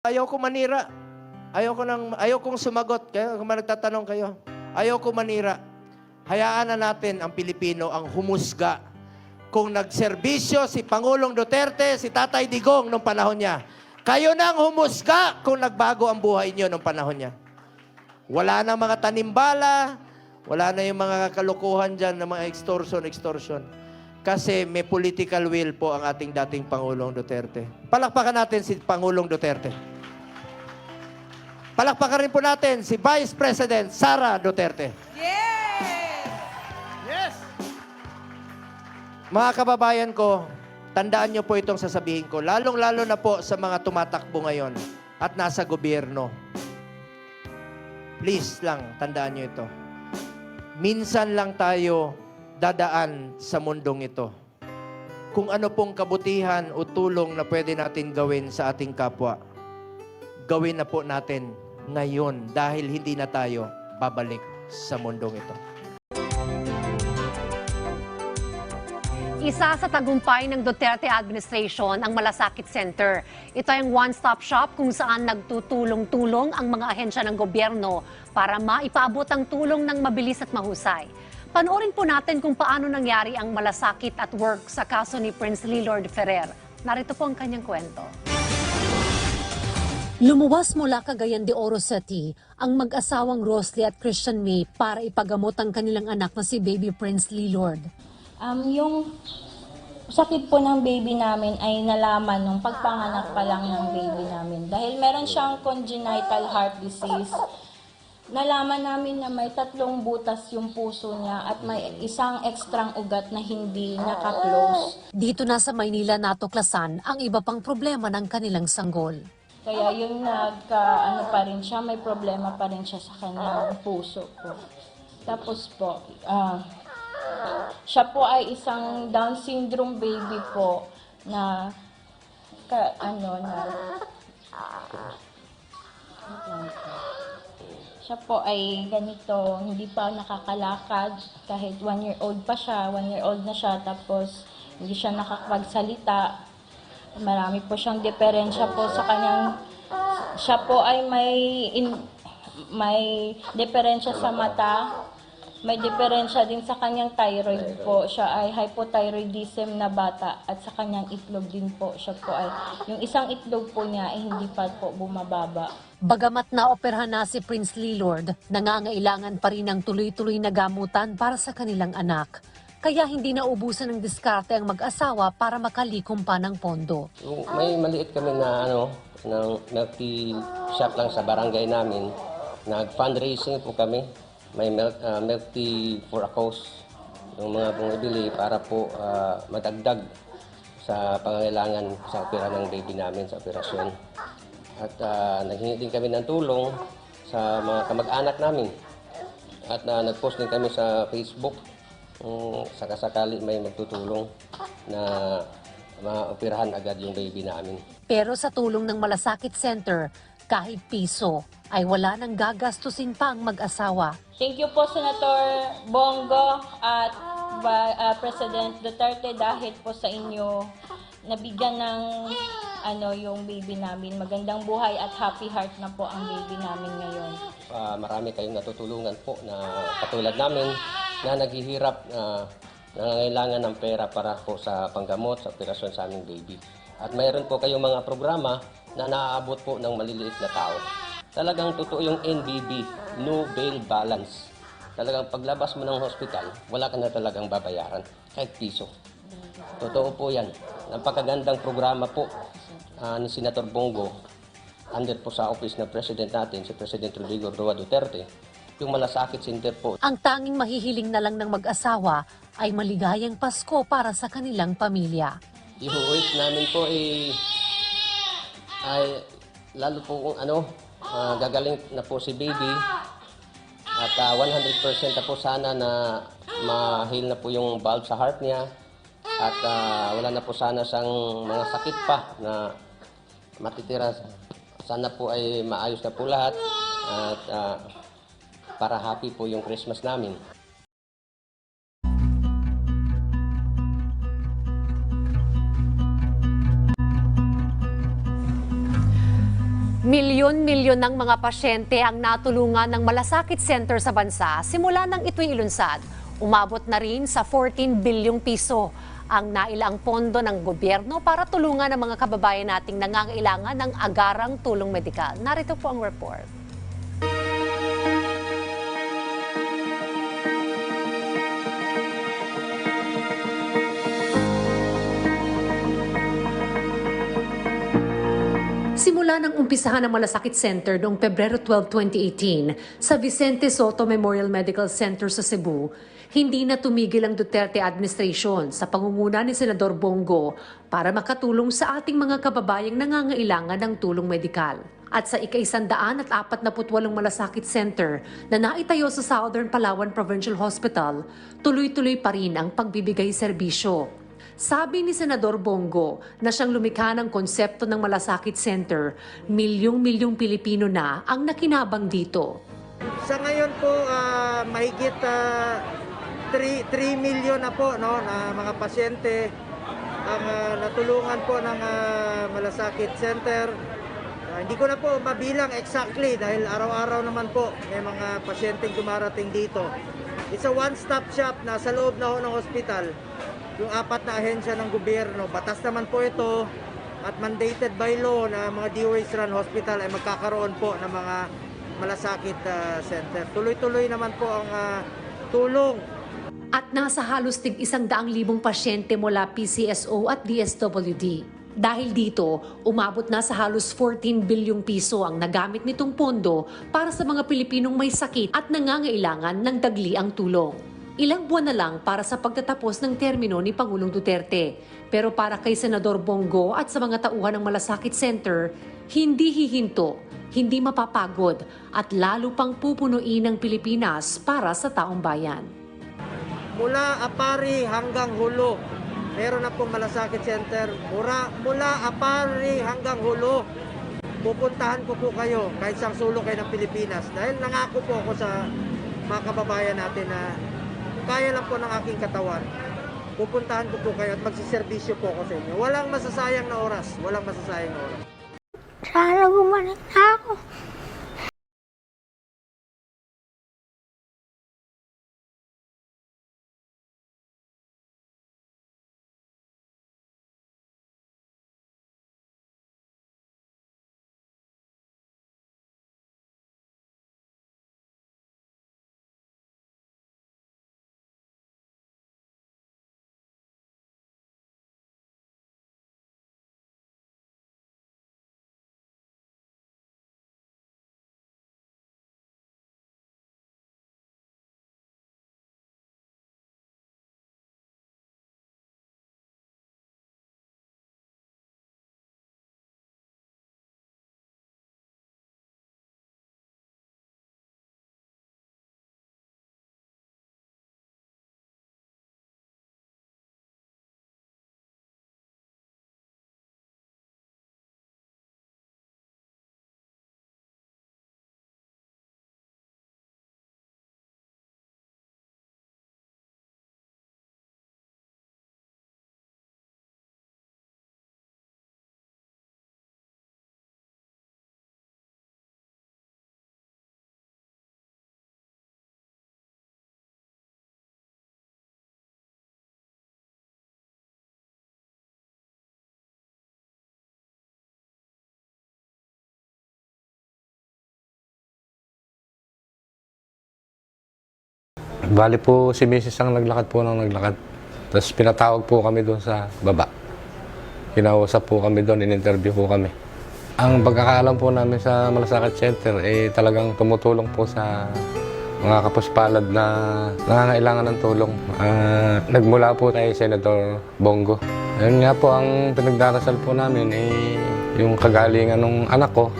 Ayaw ko manira. Ayaw kong sumagot. Kaya kung nagtatanong kayo, ayaw ko manira. Hayaan na natin ang Pilipino ang humusga. Kung nagserbisyo si Pangulong Duterte, si Tatay Digong nung panahon niya, kayo nang humusga kung nagbago ang buhay niyo nung panahon niya. Wala na mga tanimbala, wala na yung mga kalukuhan dyan na mga extortion. Kasi may political will po ang ating dating Pangulong Duterte. Palakpakan natin si Pangulong Duterte. Palakpakan rin po natin si Vice President Sara Duterte. Yes! Mga kababayan ko, tandaan nyo po itong sasabihin ko, lalong-lalo na po sa mga tumatakbo ngayon at nasa gobyerno. Please lang, tandaan nyo ito. Minsan lang tayo dadaan sa mundong ito. Kung ano pong kabutihan o tulong na pwede natin gawin sa ating kapwa, gawin na po natin ngayon dahil hindi na tayo babalik sa mundong ito. Isa sa tagumpay ng Duterte administration ang Malasakit Center. Ito ay ang one-stop shop kung saan nagtutulong-tulong ang mga ahensya ng gobyerno para maipaabot ang tulong ng mabilis at mahusay. Panoorin po natin kung paano nangyari ang malasakit at work sa kaso ni Prince Lillord Ferrer. Narito po ang kanyang kwento. Lumuwas mula Cagayan de Oro City ang mag-asawang Rosley at Christian May para ipagamot ang kanilang anak na si Baby Prince Lillord. Yung sakit po ng baby namin ay nalaman nung pagpanganak pa lang ng baby namin. Dahil meron siyang congenital heart disease, nalaman namin na may 3 butas yung puso niya at may isang ekstrang ugat na hindi naka-close. Dito na sa Maynila natuklasan ang iba pang problema ng kanilang sanggol. Kaya yung ano pa rin siya, may problema pa rin siya sa kanyang puso po. Tapos po, siya po ay isang Down syndrome baby po na siya po ay ganito, hindi pa nakakalakad kahit 1-year-old pa siya, 1-year-old na siya, tapos hindi siya nakakapagsalita. Marami po siyang diferensya po sa kanyang, siya po ay may diferensya sa mata, may diferensya din sa kanyang thyroid po. Siya ay hypothyroidism na bata at sa kanyang itlog din po. Siya po ay, yung isang itlog po niya ay hindi pa po bumababa. Bagamat naoperahan na si Prince Lillord, nangangailangan pa rin ng tuloy-tuloy na gamutan para sa kanilang anak. Kaya hindi naubusan ng diskarte ang mag-asawa para makalikom pa ng pondo. May maliit kami na ng milk tea shop lang sa barangay namin. Nag-fundraising po kami. May milk tea for a cause. Yung mga bumibili para po madagdag sa pangangailangan sa opera ng baby namin sa operasyon. At naghingi din kami ng tulong sa mga kamag-anak namin. At nag-post din kami sa Facebook. Sakasakali may magtutulong na maoperahan agad yung baby namin. Pero sa tulong ng Malasakit Center, kahit piso ay wala nang gagastusin pa ang mag-asawa. Thank you po Senator Bongo at President Duterte dahil po sa inyo nabigyan ng yung baby namin. Magandang buhay at happy heart na po ang baby namin ngayon. Marami kayong natutulungan po na katulad namin na naghihirap na nangangailangan ng pera para po sa panggamot, sa operasyon sa aming baby. At mayroon po kayong mga programa na naaabot po ng maliliit na tao. Talagang totoo yung NBB, no bail balance. Talagang paglabas mo ng hospital, wala ka na talagang babayaran, kahit piso. Totoo po yan. Napakagandang programa po ni Senator Bongo, under po sa office ng President natin, si President Rodrigo Roa Duterte, yung Malasakit Center po. Ang tanging mahihiling na lang ng mag-asawa ay maligayang Pasko para sa kanilang pamilya. Yung wish namin po ay lalo po kung gagaling na po si baby at 100% na po sana na ma-heal na po yung valve sa heart niya at wala na po sana siyang mga sakit pa na matitira. Sana po ay maayos na po lahat at para happy po yung Christmas namin. Milyon-milyon ng mga pasyente ang natulungan ng malasakit center sa bansa simula nang ito'y ilunsad. Umabot na rin sa 14 bilyong piso ang nailaang pondo ng gobyerno para tulungan ang mga kababayan nating nangangailangan ng agarang tulong medikal. Narito po ang report. Simula nang umpisahan ang Malasakit Center noong Pebrero 12, 2018 sa Vicente Soto Memorial Medical Center sa Cebu, hindi na tumigil ang Duterte administration sa pangunguna ni Senador Bongo para makatulong sa ating mga kababayang nangangailangan ng tulong medikal. At sa ika-148 Malasakit Center na naitayo sa Southern Palawan Provincial Hospital, tuloy-tuloy pa rin ang pagbibigay serbisyo. Sabi ni Senador Bongo na siyang lumikha ng konsepto ng Malasakit Center, milyong-milyong Pilipino na ang nakinabang dito. Sa ngayon po, mahigit 3 million na po no, na mga pasyente ang natulungan po ng Malasakit Center. Hindi ko na po mabilang exactly dahil araw-araw naman po may mga pasyenteng dumarating dito. It's a one-stop shop na sa loob na ho ng hospital. Yung 4 na ahensya ng gobyerno, batas naman po ito at mandated by law na mga DOH run hospital ay magkakaroon po ng mga malasakit center. Tuloy-tuloy naman po ang tulong. At nasa halos tig 100,000 pasyente mula PCSO at DSWD. Dahil dito, umabot na sa halos 14 bilyong piso ang nagamit nitong pondo para sa mga Pilipinong may sakit at nangangailangan ng dagliang tulong. Ilang buwan na lang para sa pagtatapos ng termino ni Pangulong Duterte. Pero para kay Senador Bongo at sa mga tauhan ng Malasakit Center, hindi hihinto, hindi mapapagod at lalo pang pupunuin ng Pilipinas para sa taong bayan. Mula Apari hanggang Hulo, meron na pong Malasakit Center. Mula Apari hanggang Hulo, pupuntahan ko po kayo kahit sang sulok kayo ng Pilipinas. Dahil nangako po ako sa mga kababayan natin na kaya lang po ng aking katawan. Pupuntahan ko po kayo at magsiservisyo po ako sa inyo. Walang masasayang na oras. Walang masasayang na oras. Sana bumalik na ako. Bali po si Mrs. ang naglakad po ng naglakad. Tapos pinatawag po kami doon sa baba. Kinausap po kami doon, in-interview po kami. Ang pagkakaalam po namin sa Malasakit Center talagang tumutulong po sa mga kapuspalad na nangangailangan ng tulong. Nagmula po kay Senator Bongo. Ayun nga po ang pinagdarasal po namin yung kagalingan ng anak ko.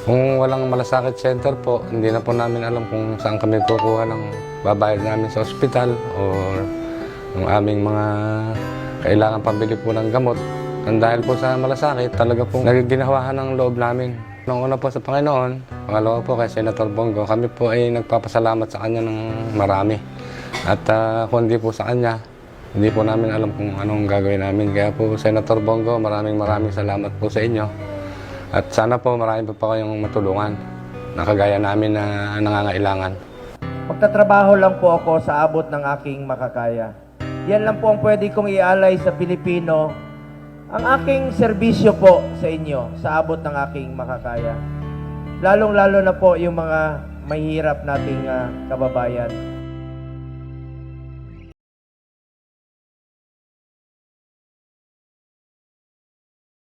Kung walang Malasakit Center po, hindi na po namin alam kung saan kami kukuha ng babayad namin sa ospital o yung aming mga kailangan pambili po ng gamot. And dahil po sa Malasakit, talaga po nagiginawahan ng loob namin. Noong una po sa Panginoon, pangalawa po kay Senator Bongo, kami po ay nagpapasalamat sa kanya ng marami. At kung hindi po sa kanya, hindi po namin alam kung anong gagawin namin. Kaya po, Senator Bongo, maraming salamat po sa inyo. At sana po marami pa kayong matulungan na kagaya namin na nangangailangan. Magtatrabaho lang po ako sa abot ng aking makakaya. Yan lang po ang pwede kong ialay sa Pilipino. Ang aking serbisyo po sa inyo sa abot ng aking makakaya. Lalong-lalo na po yung mga mahihirap nating kababayan.